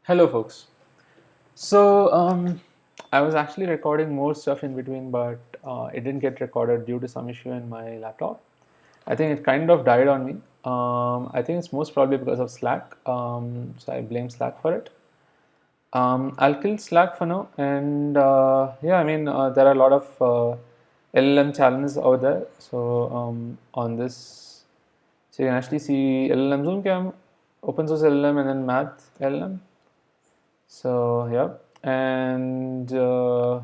Hello, folks. So, I was actually recording more stuff in between, but it didn't get recorded due to some issue in my laptop. I think it kind of died on me. I think it's most probably because of Slack. So I blame Slack for it. I'll kill Slack for now, and yeah, I mean there are a lot of LLM challenges out there. So on this, so you can actually see LLM Zoomcamp, open source LLM, and then math LLM. So yeah, and so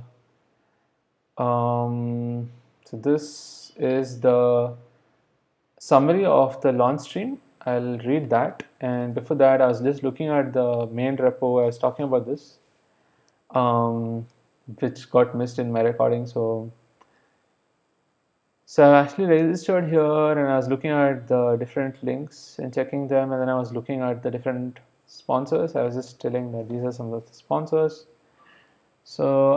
this is the summary of the launch stream. I'll read that, and before that, I was just looking at the main repo. I was talking about this, um, which got missed in my recording. So I actually registered here, and I was looking at the different links and checking them, and then I was looking at the different sponsors. I was just telling that these are some of the sponsors. So,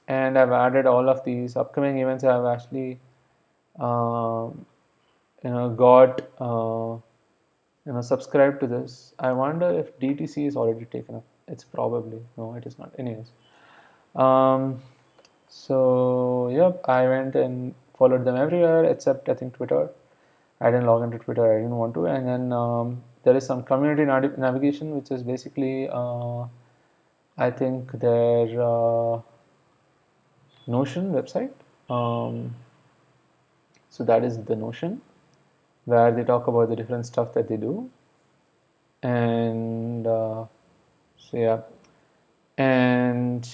and I've added all of these upcoming events. I've actually, um, got, subscribed to this. I wonder if DTC is already taken up. It's probably, no, it is not. Anyways, um, so yep, I went and followed them everywhere except I think Twitter. I didn't log into Twitter. I didn't want to. And then there is some community navigation, which is basically, I think their Notion website. Um, so that is the Notion, where they talk about the different stuff that they do, and so yeah, and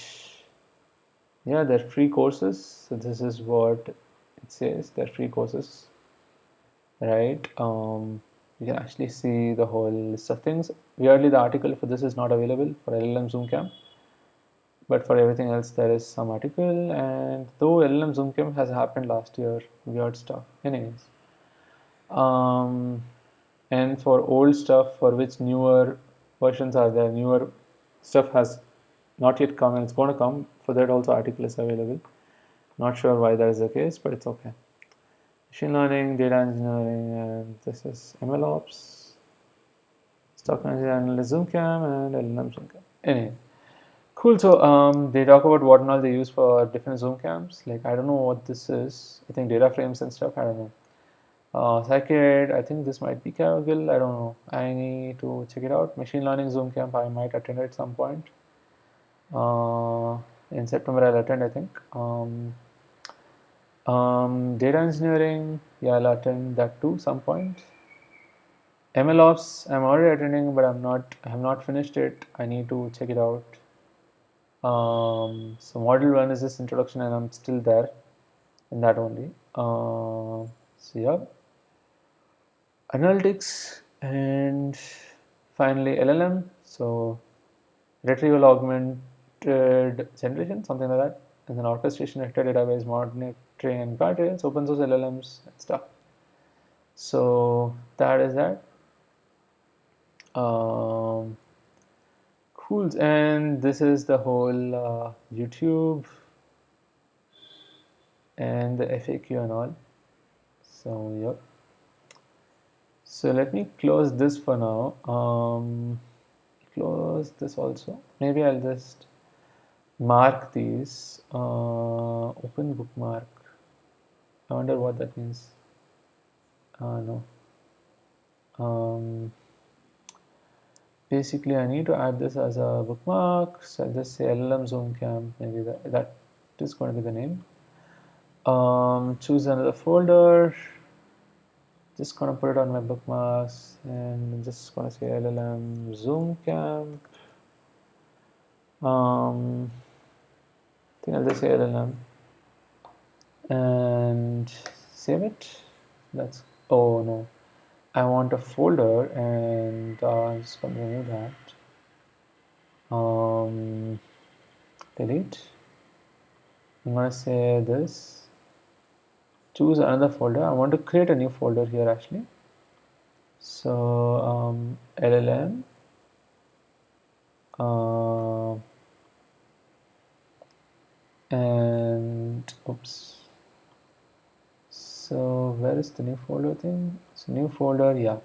yeah, they're free courses. So this is what it says. They're free courses, right? You can actually see the whole list of things. Weirdly, the article for this is not available for LLM Zoomcamp, but for everything else, there is some article. And though LLM Zoomcamp has happened last year, weird stuff. Anyways. Um, and for old stuff for which newer versions are there, newer stuff has not yet come and it's going to come. For that also article is available. Not sure why that is the case, but it's okay. Machine learning, data engineering, and this is MLOps, stock analysis Zoomcam, and LLM Zoomcam. Anyway, cool. So they talk about what and all they use for different Zoomcamps. Like I don't know what this is. I think data frames and stuff. I don't know. Scikit, I think this might be Kaggle, I don't know. I need to check it out. Machine Learning Zoom Camp, I might attend at some point. In September, I'll attend, I think. Data engineering, yeah, I'll attend that too, some point. MLOps, I'm already attending, but I have not finished it. I need to check it out. So module one is this introduction, and I'm still there in that only. So yeah. Analytics, and finally LLM. So retrieval augmented generation, something like that, and then orchestration, vector database, monitoring and guardrails, open source LLMs and stuff. So that is that. Cool. And this is the whole YouTube and the FAQ and all. So yep. So let me close this for now. Close this also. Maybe I'll just mark these. Open bookmark. I wonder what that means. No. Basically, I need to add this as a bookmark. So I'll just say LLM Zoom Camp. Maybe that is going to be the name. Choose another folder. Just gonna put it on my bookmarks, and I'm just gonna say LLM Zoom Camp. I think I'll just say LLM and save it. That's, oh no, I want a folder, and I'm just going to remove that. Delete. I'm going to say this. Choose another folder. I want to create a new folder here actually. So LLM. And oops. So where is the new folder thing? So new folder, yeah.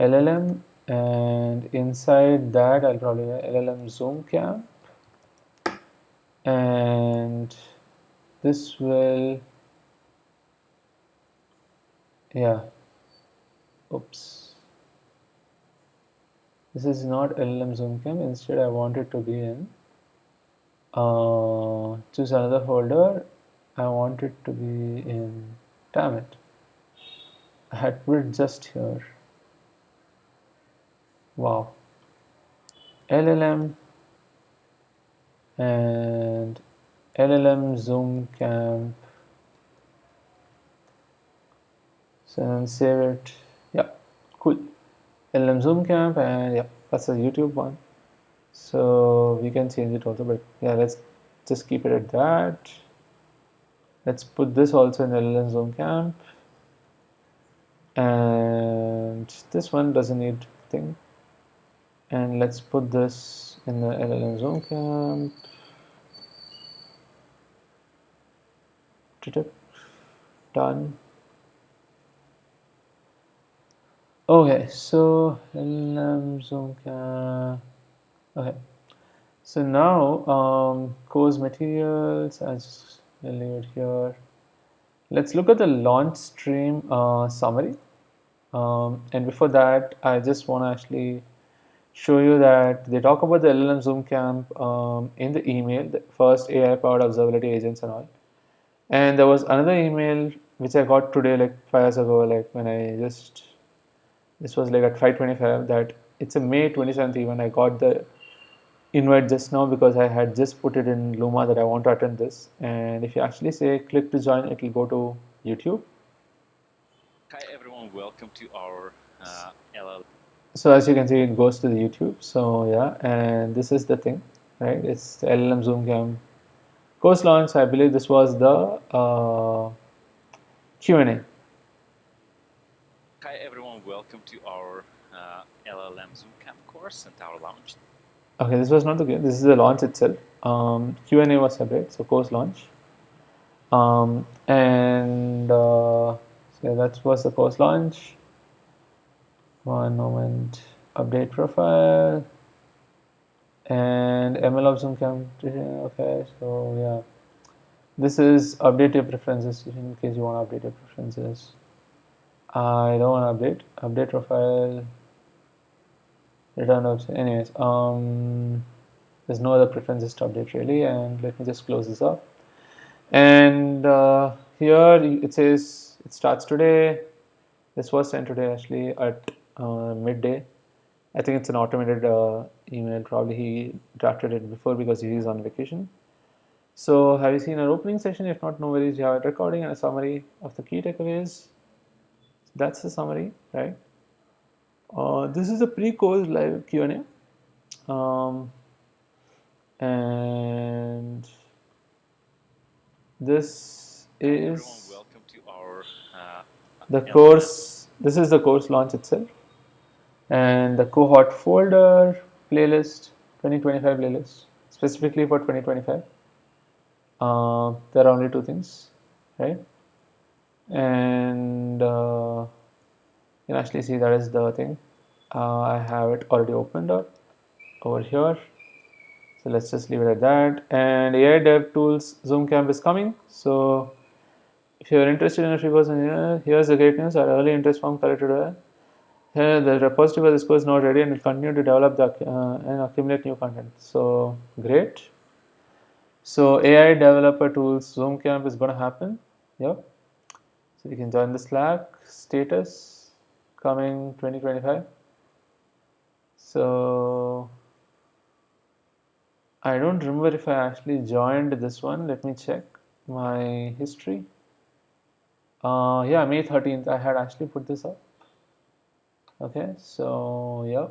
LLM and inside that I'll probably LLM Zoomcamp, and this will, yeah, oops, this is not LLM Zoomcamp. Instead, I want it to be in choose another folder. I want it to be in, damn it, I had put it just here. Wow. LLM and LLM Zoomcamp. So then save it. Yeah, cool. LLM Zoomcamp, and yeah, that's a YouTube one. So we can change it also, but yeah, let's just keep it at that. Let's put this also in LLM Zoomcamp, and this one doesn't need thing. And let's put this in the LLM Zoomcamp. Done. Okay, so LLM Zoomcamp. Okay, so now course materials. I just leave it here. Let's look at the launch stream summary. And before that, I just want to actually show you that they talk about the LLM Zoom Camp in the email, the first AI powered observability agents and all. And there was another email which I got today, like 5 hours ago, like when I just, this was like at 5:25, that it's a May 27th event. I got the invite just now because I had just put it in Luma that I want to attend this. And if you actually say click to join, it will go to YouTube. Hi everyone, welcome to our LLM. So as you can see, it goes to the YouTube. So yeah, and this is the thing, right? It's the LLM Zoomcamp course launch. I believe this was the Q&A. Hi everyone, welcome to our LLM Zoomcamp course and our launch. Okay, this was not the game. This is the launch itself. Q&A was separate, so course launch. And so that was the course launch. One moment. Update profile and ML of Zoomcamp. Okay, so yeah. This is update your preferences in case you want to update your preferences. I don't want to update. Update profile. Return option. Anyways, there's no other preferences to update really. And let me just close this up. And here it says it starts today. This was sent today actually at midday. I think it's an automated email. Probably he drafted it before because he is on vacation. So have you seen our opening session? If not, no worries. You have a recording and a summary of the key takeaways. That's the summary, right? This is a pre-course live Q&A. And this Hi everyone, is welcome to our the LLM. course. This is the course launch itself. And the cohort folder playlist, 2025 playlist, specifically for 2025. There are only two things, right? And you can actually see that is the thing. I have it already opened up over here. So let's just leave it at that. And AI Dev Tools Zoomcamp is coming. So if you're interested in a free course, here's the great news. Our early interest form collected here. The repository for this course is not ready and will continue to develop and accumulate new content. So great. So AI Developer Tools Zoomcamp is going to happen. Yep. So you can join the Slack status coming 2025. So I don't remember if I actually joined this one. Let me check my history. Yeah, May 13th, I had actually put this up. Okay, so yeah.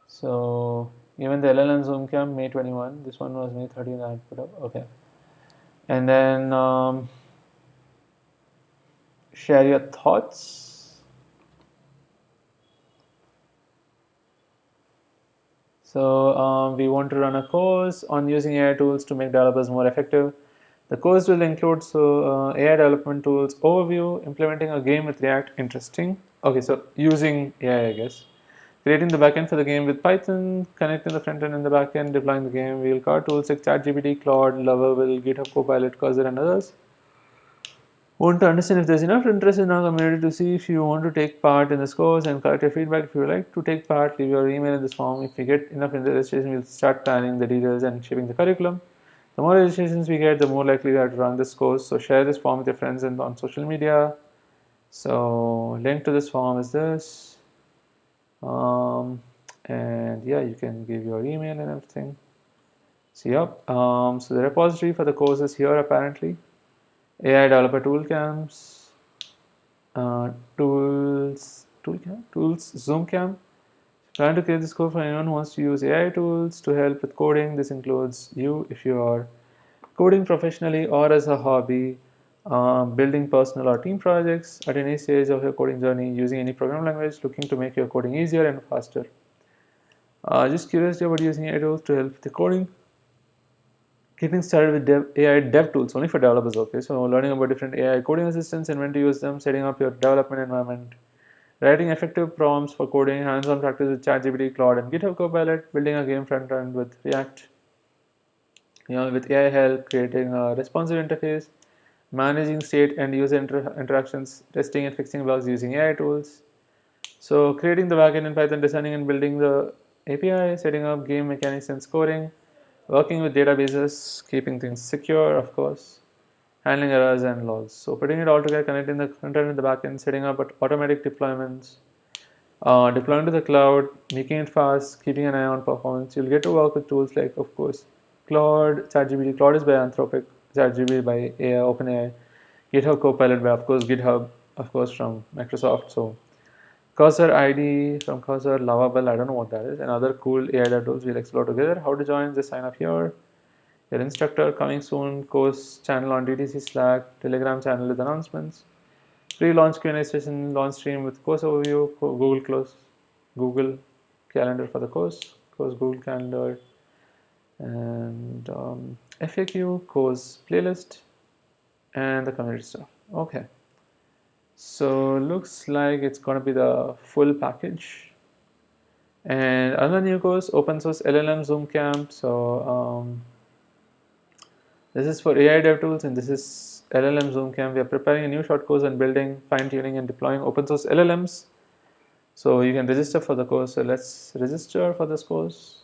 So even the LLM Zoomcamp May 21, this one was May 13th, I had put up. Okay. And then share your thoughts. So we want to run a course on using AI tools to make developers more effective. The course will include AI development tools overview, implementing a game with React, interesting. Okay, so using AI, I guess. Creating the backend for the game with Python, connecting the front end and the backend, deploying the game, wheel card tools like ChatGPT, Claude, Lovable, GitHub Copilot, Cursor, and others. Want to understand if there's enough interest in our community to see if you want to take part in this course and collect your feedback. If you would like to take part, leave your email in this form. If we get enough registration, we'll start planning the details and shaping the curriculum. The more registrations we get, the more likely we are to run this course. So share this form with your friends and on social media. So link to this form is this. Um, and yeah, you can give your email and everything. So yep. So the repository for the course is here apparently. AI developer toolcamps, tools, Zoomcamp. Trying to create this code for anyone who wants to use AI tools to help with coding. This includes you if you are coding professionally or as a hobby, building personal or team projects at any stage of your coding journey, using any program language, looking to make your coding easier and faster. Just curious about using AI tools to help with the coding. Getting started with AI dev tools only for developers. Okay, so learning about different AI coding assistants and when to use them, setting up your development environment, writing effective prompts for coding, hands-on practice with ChatGPT, Claude, and GitHub Copilot, building a game front end with React, with AI help, creating a responsive interface, managing state and user interactions, testing and fixing bugs using AI tools. So creating the backend in Python, designing and building the API, setting up game mechanics and scoring, working with databases, keeping things secure, of course, handling errors and logs. So putting it all together, connecting the front end and the backend, setting up automatic deployments, deploying to the cloud, making it fast, keeping an eye on performance. You'll get to work with tools like, of course, Claude, ChatGPT. Claude is by Anthropic, ChatGPT by AI, OpenAI, GitHub Copilot by, of course, GitHub, of course, from Microsoft. So Cursor ID from Cursor, Lovable, I don't know what that is, and other cool AI tools we'll explore together. How to join, just sign up here. Your instructor coming soon, course channel on DTC Slack, Telegram channel with announcements. Pre-launch Q&A session, launch stream with course overview, Google Calendar for the course Google Calendar, and FAQ, course playlist, and the community stuff. Okay, so looks like it's gonna be the full package. And another new course, open source LLM Zoomcamp. So this is for AI dev tools, and this is LLM Zoomcamp. We are preparing a new short course on building, fine-tuning, and deploying open source LLMs. So you can register for the course. So let's register for this course.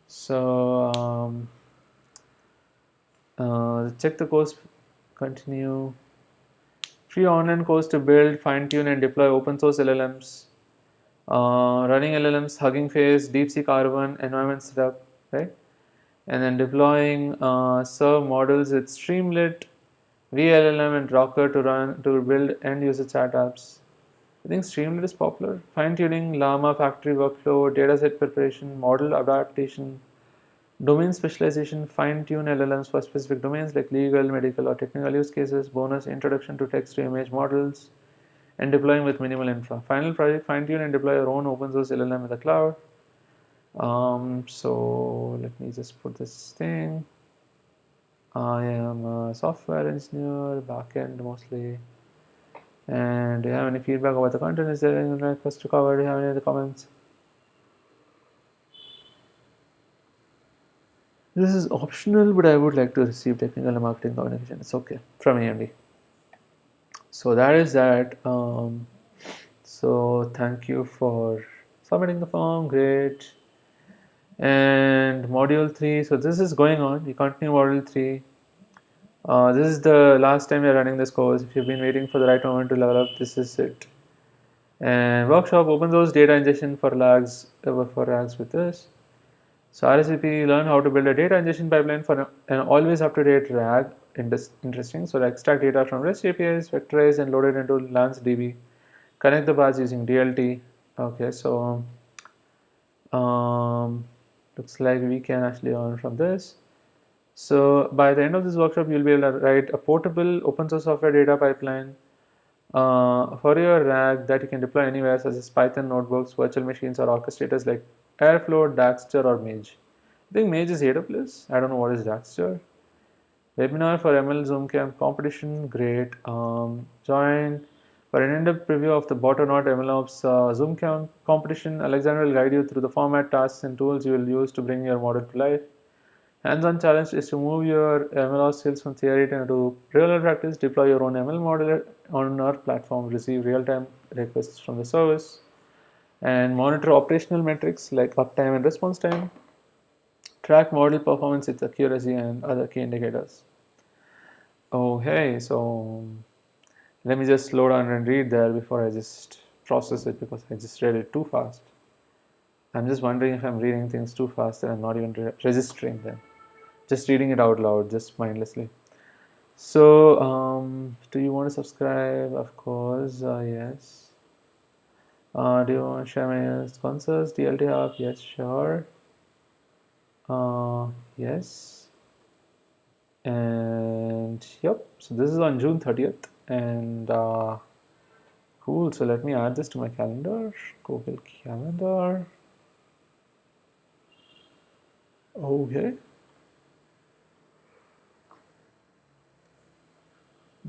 So check the course, continue. Free online course to build, fine-tune, and deploy open source LLMs. Running LLMs, Hugging Face, DeepSeek R1, environment setup, right? And then deploying serve models with Streamlit, VLLM, and Docker to build end-user chat apps. I think Streamlit is popular. Fine-tuning, Llama, factory workflow, dataset preparation, model adaptation, domain specialization, fine-tune LLMs for specific domains like legal, medical, or technical use cases. Bonus, introduction to text-to-image models, and deploying with minimal infra. Final project, fine-tune and deploy your own open-source LLM in the cloud. So let me just put this thing. I am a software engineer, backend mostly. And do you have any feedback about the content? Is there anything like us to cover? Do you have any other comments? This is optional, but I would like to receive technical and marketing communication. It's okay from AMD. So that is that. So thank you for submitting the form. Great. And module 3. So this is going on. We continue module 3. This is the last time we are running this course. If you've been waiting for the right moment to level up, this is it. And workshop open source data ingestion for RAGs with this. So RSVP, learn how to build a data ingestion pipeline for an always up-to-date RAG. Interesting. So extract data from REST APIs, vectorize and load it into LansDB. Connect the paths using DLT. Okay, so looks like we can actually learn from this. So by the end of this workshop, you'll be able to write a portable open source software data pipeline for your RAG that you can deploy anywhere, such as Python notebooks, virtual machines, or orchestrators like Airflow, Daxter, or Mage. I think Mage is AWS. I don't know what is Daxter. Webinar for ML Zoom Camp competition, great. Join. For an in-depth preview of the bot or not MLOps Zoomcamp competition, Alexander will guide you through the format, tasks, and tools you will use to bring your model to life. Hands-on challenge is to move your ML skills from theory into real-world practice, deploy your own ML model on our platform, receive real-time requests from the service, and monitor operational metrics like uptime and response time, track model performance, its accuracy, and other key indicators. Okay, so let me just slow down and read there before I just process it because I just read it too fast. I'm just wondering if I'm reading things too fast and I'm not even registering them. Just reading it out loud, just mindlessly. So, do you want to subscribe? Of course, yes. Do you want to share my sponsors? DLT Hub? Yes, sure. Yes. And yep, so this is on June 30th. And cool, so let me add this to my calendar. Google Calendar. Okay.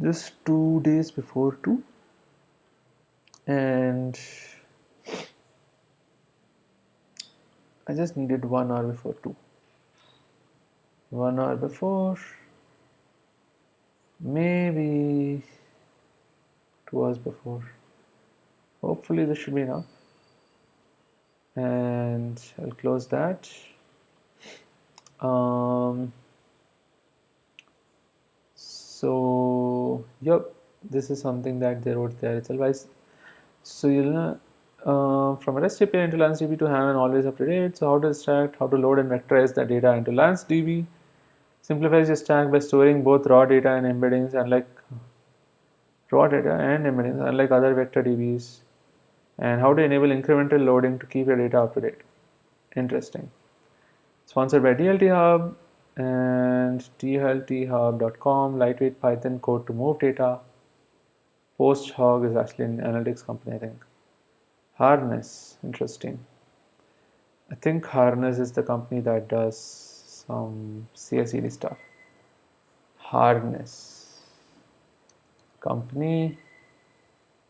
Just 2 days before 2. And I just needed 1 hour before 2. 1 hour before. Maybe 2 hours before. Hopefully this should be enough. And I'll close that. So yep, this is something that they wrote there itself. So you'll know from a REST API into LansDB to have an always up to date. So how to extract, how to load and vectorize the data into LansDB. Simplifies your stack by storing both raw data and embeddings, unlike other vector DBs. And how to enable incremental loading to keep your data up to date. Interesting. Sponsored by DLT Hub and dlthub.com, lightweight Python code to move data. PostHog is actually an analytics company, I think. Harness, interesting. I think Harness is the company that does some CI/CD stuff. Harness company.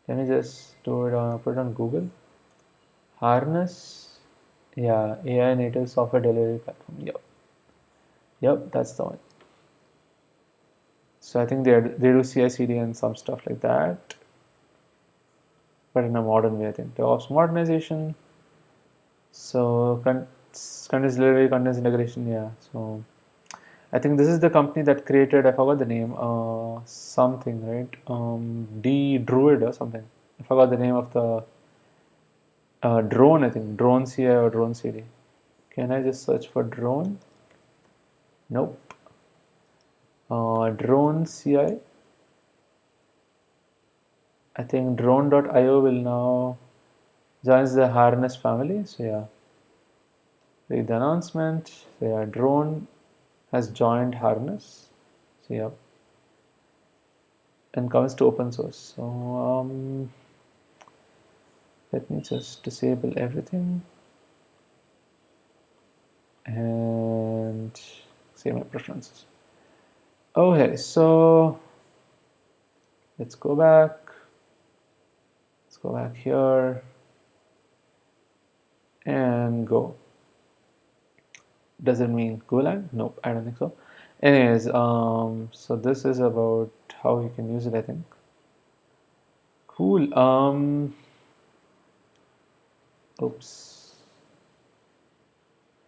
Let me just do it. Put it on Google. Harness. Yeah, AI native software delivery platform. Yep, that's the one. So I think they do CI/CD and some stuff like that, but in a modern way. I think DevOps modernization. So continuous delivery, continuous integration. Yeah. So I think this is the company that created. I forgot the name. Something right. D Druid or something. I forgot the name of the drone. I think drone CI or drone CD. Can I just search for drone? Nope. Drone CI. I think drone.io will now joins the Harness family. So yeah, read the announcement. So yeah, drone has joined Harness. So yeah, and comes to open source. So let me just disable everything and save my preferences. Okay, so let's go back. Let's go back here and go. Does it mean Golang? Nope, I don't think so. Anyways, so this is about how you can use it, I think. Cool. Oops.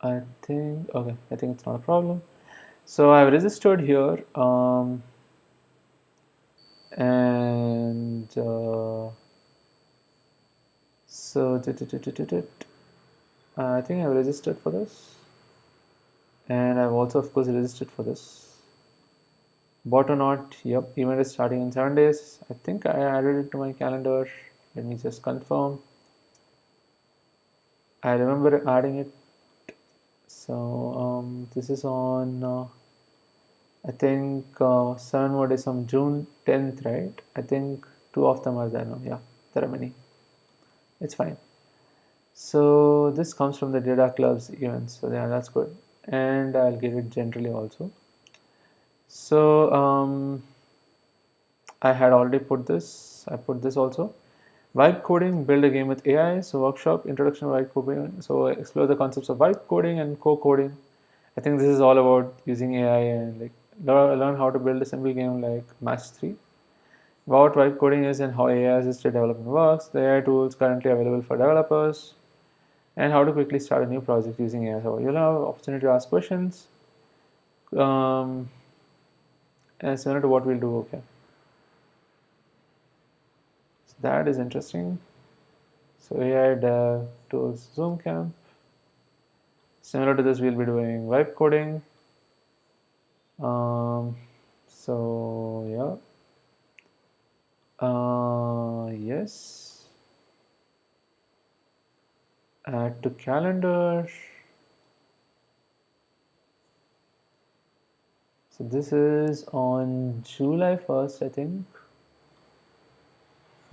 I think, okay, I think it's not a problem. So I've registered here, and so I think I've registered for this, and I've also, of course, registered for this. Bought or not? Yep, event is starting in 7 days. I think I added it to my calendar. Let me just confirm. I remember adding it. So this is on. I think 7 more days on June 10th, right? I think two of them are there now. Yeah, there are many. It's fine. So this comes from the data club's events. So yeah, that's good. And I'll get it generally also. So I had already put this. I put this also. Vibe coding, build a game with AI. So workshop, introduction to vibe coding. So explore the concepts of vibe coding and co-coding. I think this is all about using AI and like learn how to build a simple game like Match 3. What vibe coding is and how AI assisted development works, the AI tools currently available for developers, and how to quickly start a new project using AI. So you'll have opportunity to ask questions, um, and similar to what we'll do. Okay, so that is interesting. So AI dev tools Zoomcamp. Similar to this, we'll be doing vibe coding. Um, so yeah, yes. Add to calendar. So this is on July 1st, I think.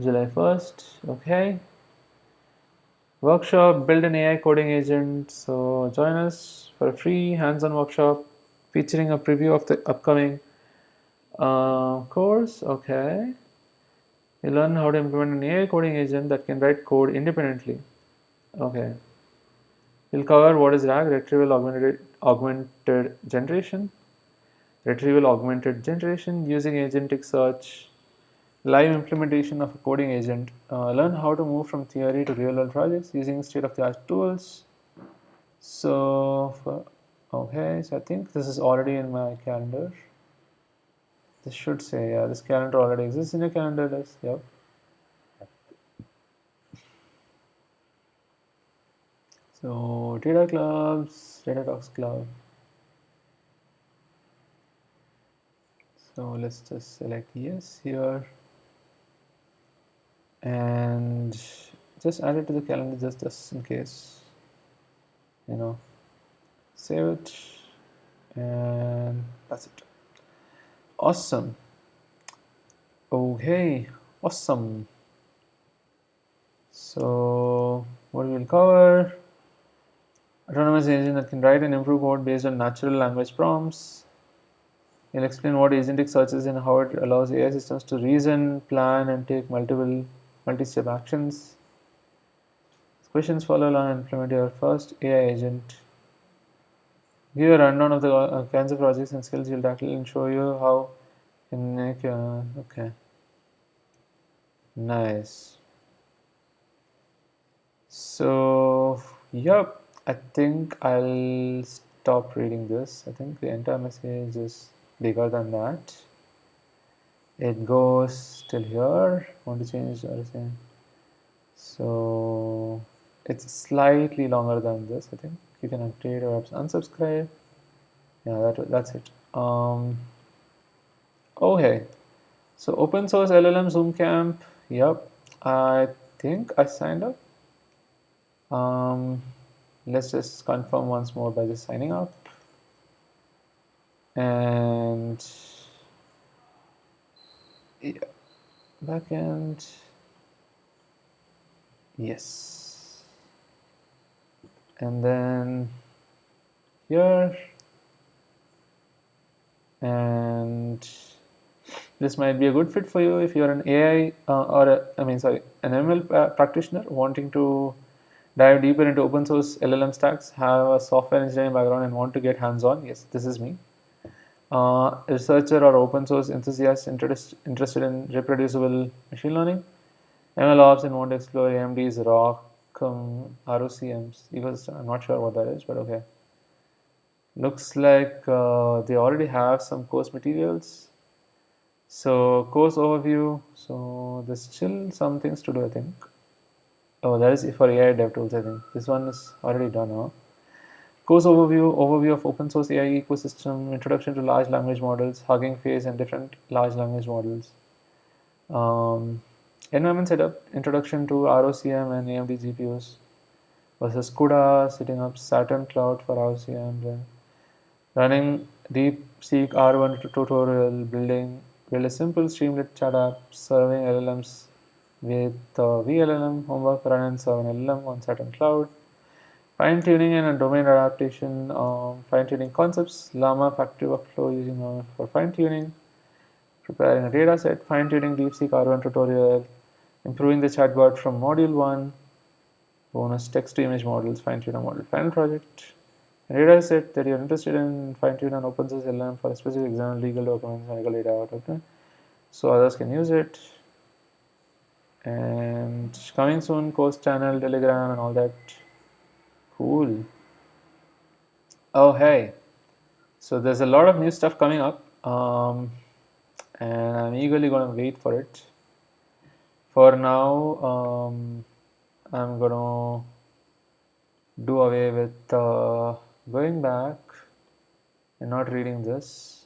July 1st. Okay. Workshop, build an AI coding agent. So join us for a free hands-on workshop featuring a preview of the upcoming course. Okay. You learn how to implement an AI coding agent that can write code independently. Okay. We'll cover what is RAG, augmented generation, retrieval augmented generation using agentic search, live implementation of a coding agent, learn how to move from theory to real world projects using state of the art tools. So, okay, so I think this is already in my calendar. This should say, yeah, this calendar already exists in your calendar list. Yep. So, data clubs, data talks club. So, let's just select yes here and just add it to the calendar just in case, you know, save it, and that's it. Awesome. Okay, awesome. So, what we will cover, autonomous agent that can write and improve code based on natural language prompts. We'll explain what agentic search is and how it allows AI systems to reason, plan, and take multi-step actions. Questions follow along and implement your first AI agent. Give you a rundown of the kinds of projects and skills you'll tackle and show you how in make. Okay, nice. So, yep, I think I'll stop reading this. I think the entire message is bigger than that. It goes till here. Want to change everything. So, it's slightly longer than this. I think you can update or unsubscribe. Yeah, that's it. Okay. So, open source LLM Zoomcamp. Yep, I think I signed up. Um, let's just confirm once more by just signing up. And yeah, backend, yes. And then here, and this might be a good fit for you if you're an AI an ML practitioner wanting to dive deeper into open source LLM stacks, have a software engineering background, and want to get hands on. Yes, this is me. Researcher or open source enthusiast interested in reproducible machine learning, ML ops, and want to explore AMD's ROCMs. Because I'm not sure what that is, but okay. Looks like they already have some course materials. So course overview. So there's still some things to do, I think. Oh, that is for AI dev tools, I think. This one is already done, huh? Course overview of open source AI ecosystem, introduction to large language models, Hugging Face and different large language models. Um, environment setup, introduction to ROCM and AMD GPUs versus CUDA, setting up Saturn Cloud for ROCM, then running DeepSeek R1 tutorial, build a simple Streamlit chat app, serving LLMs with VLLM homework, run and serve an LLM on Saturn Cloud. Fine tuning and domain adaptation, fine tuning concepts, Llama factory workflow using Llama for fine tuning, preparing a data set, fine-tuning DeepSeek R1 tutorial, improving the chatbot from module 1, bonus text-to-image models, fine-tune a model final project, a data set that you're interested in, fine-tune an open source LLM for a specific exam, legal documents, medical data, okay? So others can use it. And coming soon, course channel, Telegram, and all that. Cool. Oh, hey. So there's a lot of new stuff coming up, and I'm eagerly going to wait for it. For now, I'm going to do away with going back and not reading this.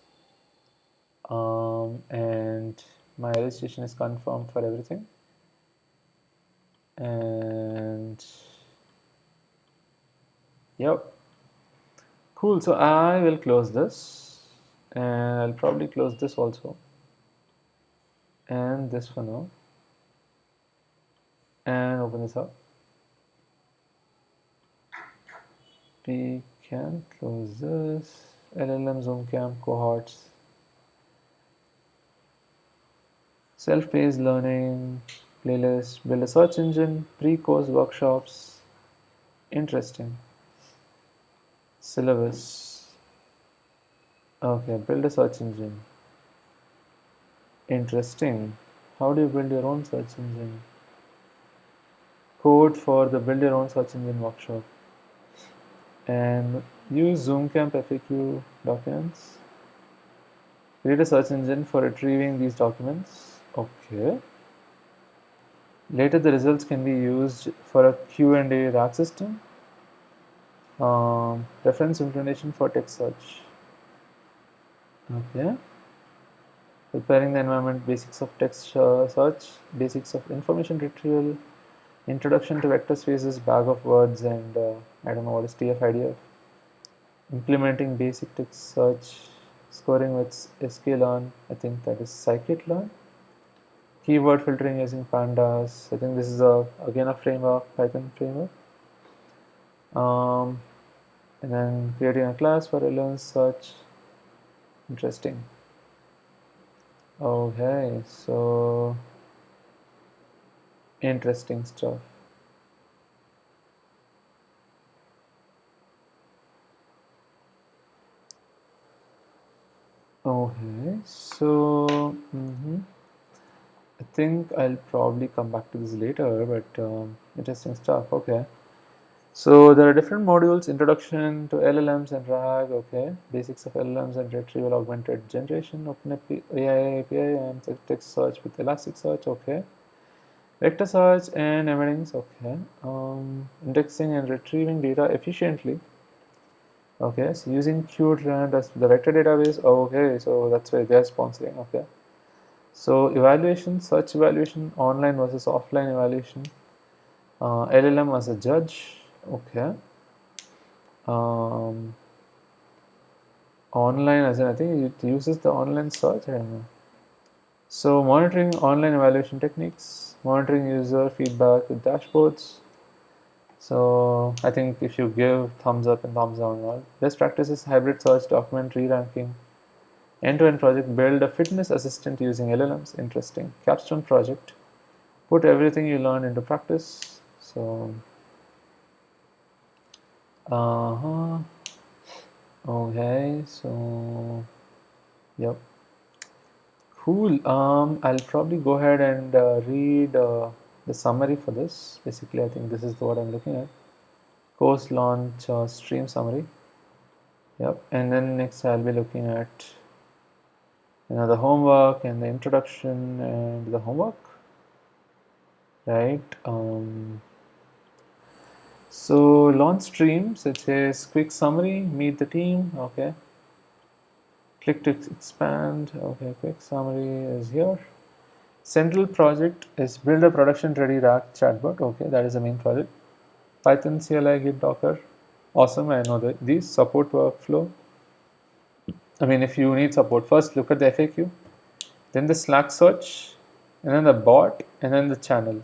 And my registration is confirmed for everything. And yep. Cool. So I will close this, and I'll probably close this also, and this for now, and open this up. We can close this. LLM Zoomcamp cohorts, self-paced learning, playlist, build a search engine, pre-course workshops. Interesting. Syllabus. Okay, build a search engine. Interesting. How do you build your own search engine? Code for the build your own search engine workshop. And use Zoomcamp FAQ documents. Create a search engine for retrieving these documents. Okay. Later, the results can be used for a Q&A rack system. Reference implementation for text search. Okay. Preparing the environment, basics of text search, basics of information retrieval, introduction to vector spaces, bag of words, and I don't know what is TF-IDF. Implementing basic text search, scoring with sklearn, I think that is scikit-learn. Keyword filtering using pandas, I think this is again a framework, Python framework. And then creating a class for LLM search. Interesting. Okay, so interesting stuff. Okay, so I think I'll probably come back to this later, but interesting stuff. Okay, so there are different modules: introduction to LLMs and RAG. Okay, basics of LLMs and retrieval augmented generation, OpenAI API, and text search with Elasticsearch. Okay, vector search and embeddings. Okay, indexing and retrieving data efficiently. Okay, so using QRand as the vector database. Okay, so that's why they're sponsoring. Okay. So evaluation, search evaluation, online versus offline evaluation, LLM as a judge, okay. Um, Online as in, I think it uses the online search, I don't know. So monitoring online evaluation techniques, monitoring user feedback with dashboards. So I think if you give thumbs up and thumbs down, all best practices, hybrid search, document re-ranking, end-to-end project, build a fitness assistant using LLMs, interesting. Capstone project, put everything you learn into practice. So, okay, so, yep, cool. I'll probably go ahead and read the summary for this. Basically, I think this is what I'm looking at. Course launch stream summary. Yep, and then next I'll be looking at the homework and the introduction and the homework, right? So launch streams, it says quick summary, meet the team, okay. Click to expand, okay, quick summary is here. Central project is build a production ready RAG chatbot, okay, that is the main project. Python, CLI, Git, Docker, awesome, I know that these support workflow. I mean, if you need support, first look at the FAQ, then the Slack search, and then the bot, and then the channel.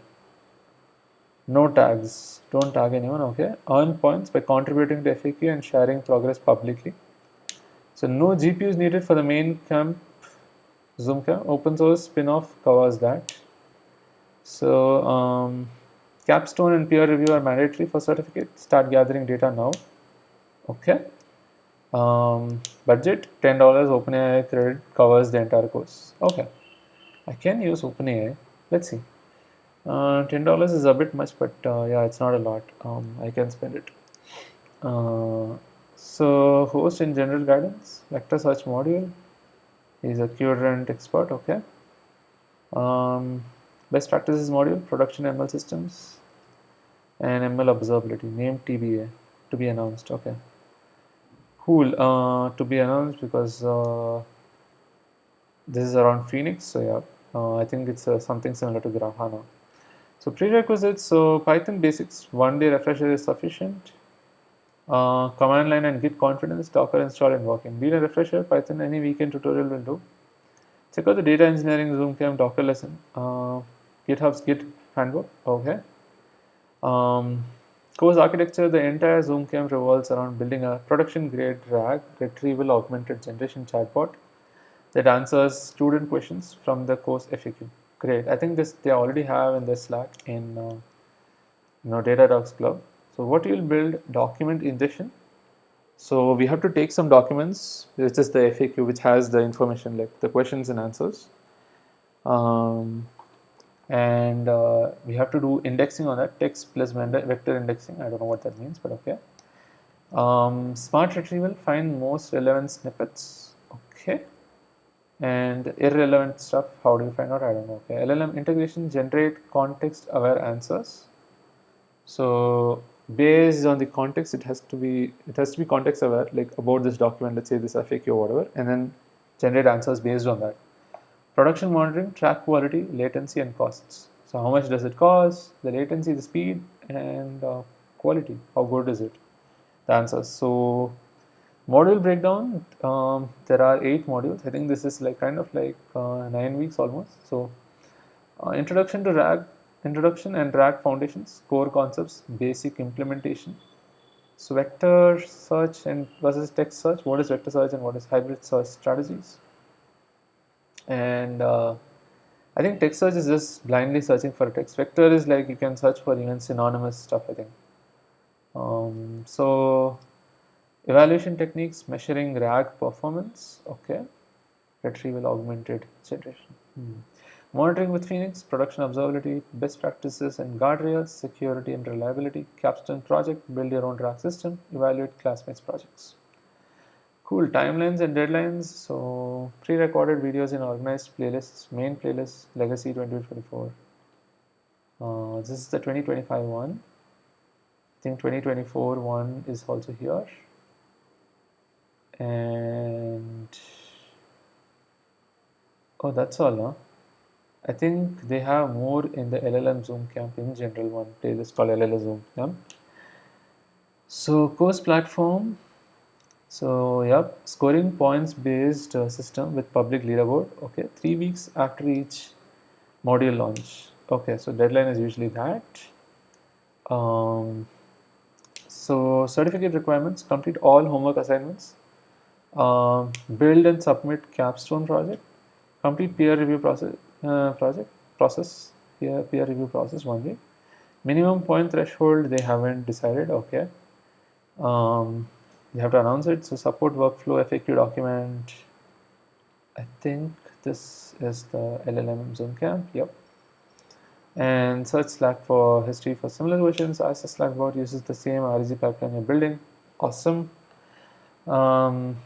No tags, don't tag anyone, okay. Earn points by contributing to FAQ and sharing progress publicly. So no GPUs needed for the main camp. Zoomcamp open source spin-off covers that. So capstone and peer review are mandatory for certificate. Start gathering data now. Okay. Budget $10. OpenAI credit covers the entire course. Okay. I can use OpenAI. Let's see. $10 is a bit much, but yeah, it's not a lot. I can spend it. So host in general guidance, vector search module. He's a current expert. Okay. Um, best practices module, production ML systems, and ML observability. Name TBA to be announced. Okay. Cool. To be announced because this is around Phoenix. So yeah, I think it's something similar to Grafana. So prerequisites. So Python basics. 1 day refresher is sufficient. Command line and Git confidence, Docker install and working. Need a refresher, Python, any weekend tutorial will do. Check out the data engineering Zoomcamp Docker lesson. GitHub's Git handbook. Okay. Um, course architecture, the entire Zoomcamp revolves around building a production grade RAG, retrieval augmented generation chatbot that answers student questions from the course FAQ. Great. I think this they already have in their Slack in Datadogs Club. So what you'll build document ingestion. So we have to take some documents, which is the FAQ, which has the information like the questions and answers. Um, and we have to do indexing on that, text plus vector indexing. I don't know what that means, but okay. Smart retrieval, find most relevant snippets. Okay. And irrelevant stuff, how do you find out? I don't know. Okay. LLM integration, generate context aware answers. So based on the context, it has to be context aware, like about this document, let's say this FAQ or whatever, and then generate answers based on that. Production monitoring, track quality, latency, and costs. So how much does it cost? The latency, the speed, and quality. How good is it? The answers. So module breakdown. There are 8 modules. I think this is like kind of like 9 weeks almost. So introduction to RAG, introduction and RAG foundations, core concepts, basic implementation. So vector search and versus text search. What is vector search and what is hybrid search strategies? And I think text search is just blindly searching for a text. Vector is like you can search for even synonymous stuff, I think. So evaluation techniques, measuring RAG performance. Okay. Retrieval augmented generation. Monitoring with Phoenix, production observability, best practices and guardrails, security and reliability, capstone project, build your own RAG system, evaluate classmates projects. Cool, timelines and deadlines. So pre-recorded videos in organized playlists, main playlist, legacy 2024. This is the 2025 one. I think 2024 one is also here. And oh, that's all, huh? I think they have more in the LLM Zoomcamp in general one playlist called LLM Zoomcamp. So course platform. So yep, scoring points based system with public leaderboard. Okay, 3 weeks after each module launch. Okay, so deadline is usually that. Um, so certificate requirements: complete all homework assignments, build and submit capstone project, complete peer review process peer review process 1 week. Minimum point threshold they haven't decided. Okay, you have to announce it. So support workflow FAQ document. I think this is the LLM Zoom camp. Yep. And search Slack for history for similar versions. As the Slack bot uses the same REG pipeline you're building. Awesome. Um,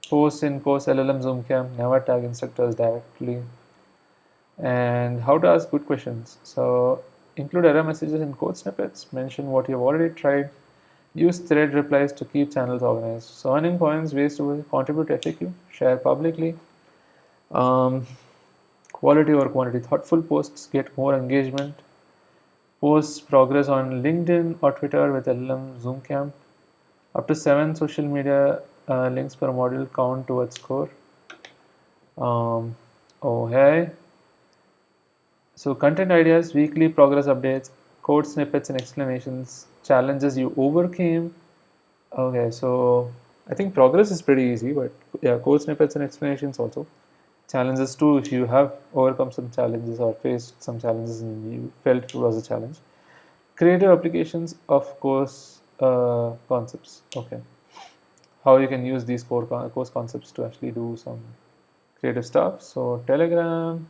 post in course LLM Zoom camp. Never tag instructors directly. And how to ask good questions. So include error messages in code snippets. Mention what you've already tried. Use thread replies to keep channels organized. So earning points, ways to contribute to FAQ, share publicly. Quality over quantity. Thoughtful posts get more engagement. Post progress on LinkedIn or Twitter with LLM Zoomcamp. Up to 7 social media links per module count towards score. Oh, hey. So content ideas, weekly progress updates, code snippets and explanations, challenges you overcame. Okay, so I think progress is pretty easy, but yeah, code snippets and explanations also. Challenges too, if you have overcome some challenges or faced some challenges and you felt it was a challenge. Creative applications of course concepts. Okay, how you can use these course concepts to actually do some creative stuff. So Telegram,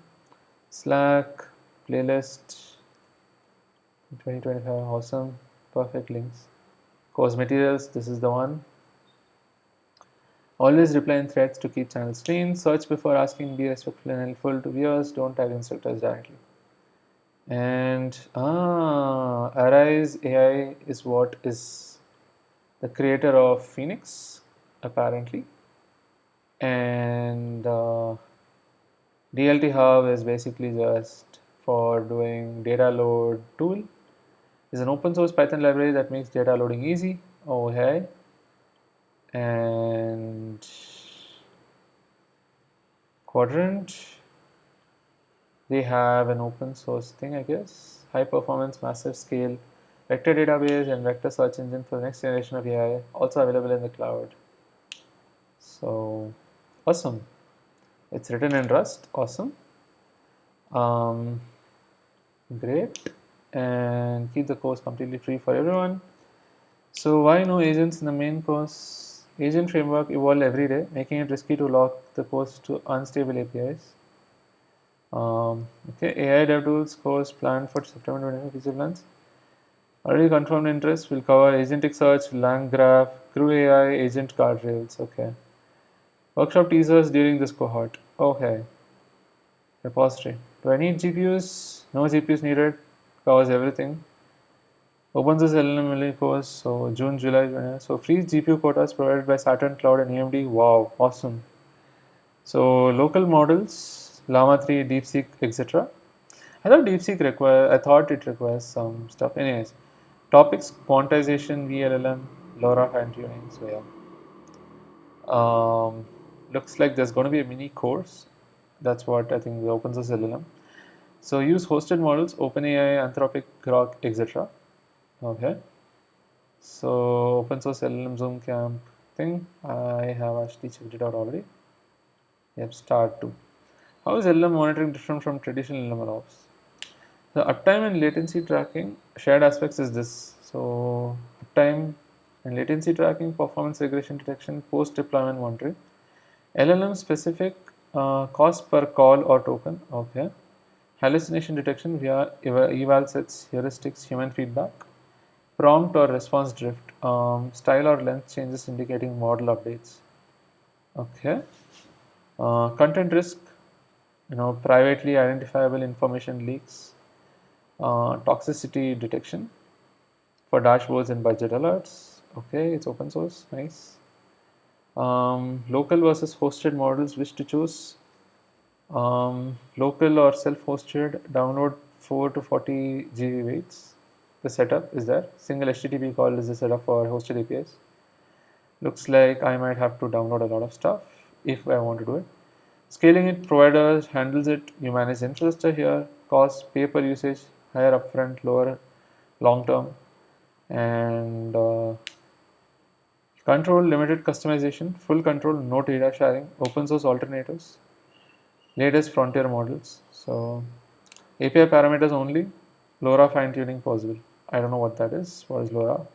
Slack, playlist, 2025, awesome, perfect links. Course materials, this is the one. Always reply in threads to keep channels clean. Search before asking, be respectful and helpful to viewers. Don't tag instructors directly. And Arise AI is what is the creator of Phoenix, apparently. And DLT Hub is basically just for doing data load tool. It's an open source Python library that makes data loading easy. Oh, hey. And Quadrant, they have an open source thing, I guess. High performance, massive scale vector database and vector search engine for the next generation of AI, also available in the cloud. So, awesome. It's written in Rust. Awesome. Um, Great. And keep the course completely free for everyone. So, why no agents in the main course? Agent framework evolve every day, making it risky to lock the course to unstable APIs. Okay, AI DevTools course planned for September 25 feature plans. Already confirmed interest will cover agentic search, LangGraph, Crew AI, agent guardrails. Okay. Workshop teasers during this cohort. Okay. Repository. Do I need GPUs? No GPUs needed. Covers everything. Open source LLM course. So June, July. So free GPU quotas provided by Saturn Cloud and AMD. Wow, awesome. So local models, Llama 3, DeepSeek, etc. I thought it requires some stuff. Anyways, topics: quantization, VLLM, LoRa fine tuning. So yeah, looks like there's going to be a mini course. That's what I think the open source LLM. So use hosted models, OpenAI, Anthropic, Grok, etc. Okay. So open source LLM Zoomcamp thing. I have actually checked it out already. Yep, start to. How is LLM monitoring different from traditional LLM ops? The uptime and latency tracking shared aspects is this. So uptime and latency tracking, performance regression detection, post deployment monitoring, LLM specific cost per call or token. Okay. Hallucination detection via eval sets, heuristics, human feedback, prompt or response drift, style or length changes indicating model updates. Okay. Content risk, privately identifiable information leaks, toxicity detection for dashboards and budget alerts. Okay, it's open source, nice. Local versus hosted models, which to choose. Local or self-hosted, download 4 to 40 GB weights. The setup is there. Single HTTP call is the setup for hosted APIs. Looks like I might have to download a lot of stuff if I want to do it. Scaling it, providers handles it. You manage infrastructure here. Cost, pay per usage, higher upfront, lower long term, and control, limited customization, full control, no data sharing, open source alternatives, latest frontier models. So API parameters only, LoRa fine tuning possible. I don't know what that is. What is LoRa?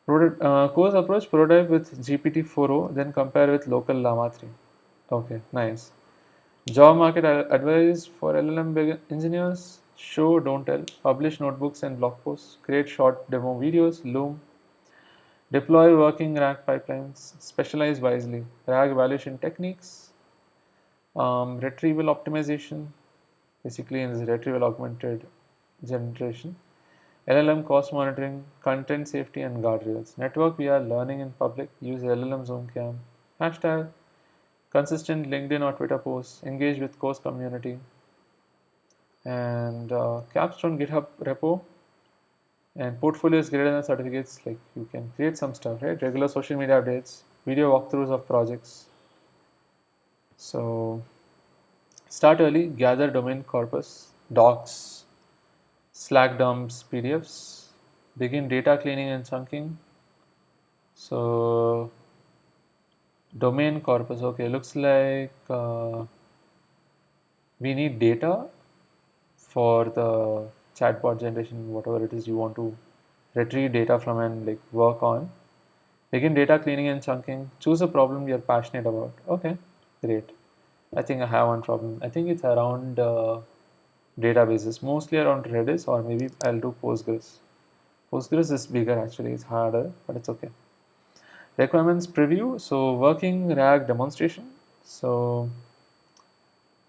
Course approach, prototype with GPT-4o, then compare with local Llama 3. Okay, nice. Job market advice for LLM engineers: show, don't tell. Publish notebooks and blog posts. Create short demo videos. Loom. Deploy working RAG pipelines. Specialize wisely. RAG evaluation techniques. Retrieval optimization. Basically, in this retrieval augmented generation. LLM cost monitoring, content safety, and guardrails. Network via learning in public. Use LLM Zoomcamp. Hashtag consistent LinkedIn or Twitter posts. Engage with course community. And capstone GitHub repo and portfolios greater than certificates. Like you can create some stuff, right? Regular social media updates, video walkthroughs of projects. So start early, gather domain corpus, docs, Slack dumps, PDFs, begin data cleaning and chunking. So domain corpus, okay, looks like we need data for the chatbot generation, whatever it is you want to retrieve data from and like work on. Begin data cleaning and chunking. Choose a problem you're passionate about. Okay, great. I think I have one problem. I think it's around databases, mostly around Redis, or maybe I'll do Postgres. Postgres is bigger actually, it's harder, but it's okay. Requirements preview. So working RAG demonstration. So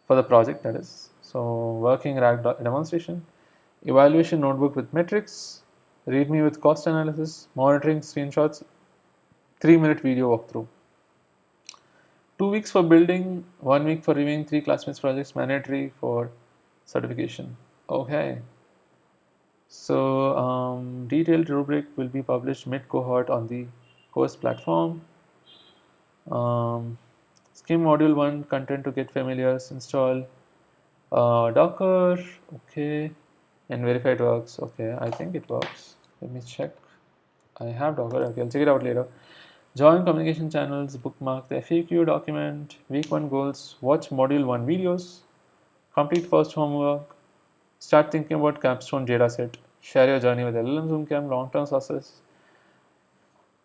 for the project, that is. So working RAG demonstration. Evaluation notebook with metrics. README with cost analysis. Monitoring screenshots. 3-minute video walkthrough. 2 weeks for building. 1 week for reviewing 3 classmates projects. Mandatory for certification. Okay. So detailed rubric will be published mid cohort on the course platform. Um, Skim module 1 content to get familiar. Install Docker. Okay. And verify it works. Okay, I think it works. Let me check. I have Docker. Okay, I'll check it out later. Join communication channels. Bookmark the FAQ document. Week 1 goals. Watch module 1 videos. Complete first homework. Start thinking about capstone dataset. Share your journey with LLM Zoomcamp. Long-term success.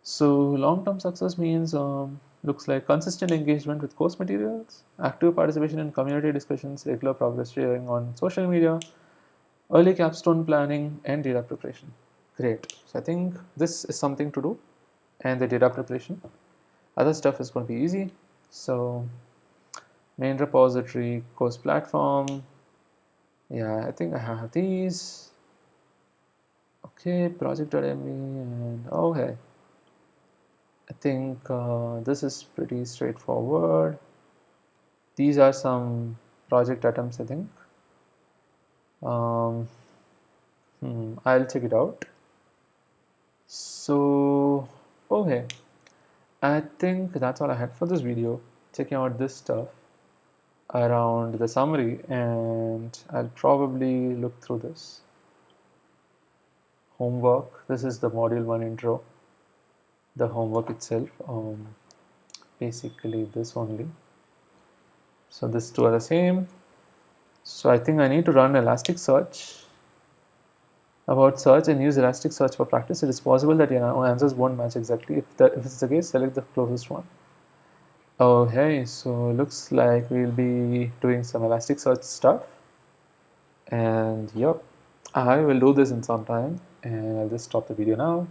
So long-term success means looks like consistent engagement with course materials, active participation in community discussions, regular progress sharing on social media, early capstone planning, and data preparation. Great. So I think this is something to do, and the data preparation. Other stuff is going to be easy. So main repository, course platform. Yeah, I think I have these. Okay, project.mv and okay. I think this is pretty straightforward. These are some project items, I think. Um, I'll check it out. So, okay. I think that's all I had for this video. Checking out this stuff around the summary, and I'll probably look through this. Homework. This is the module 1 intro. The homework itself. Basically, this only. So, these two are the same. So, I think I need to run Elasticsearch. About search and use Elasticsearch for practice. It is possible that your answers won't match exactly. If it's the case, select the closest one. Okay, so looks like we'll be doing some Elasticsearch stuff. And yep, I will do this in some time. And I'll just stop the video now.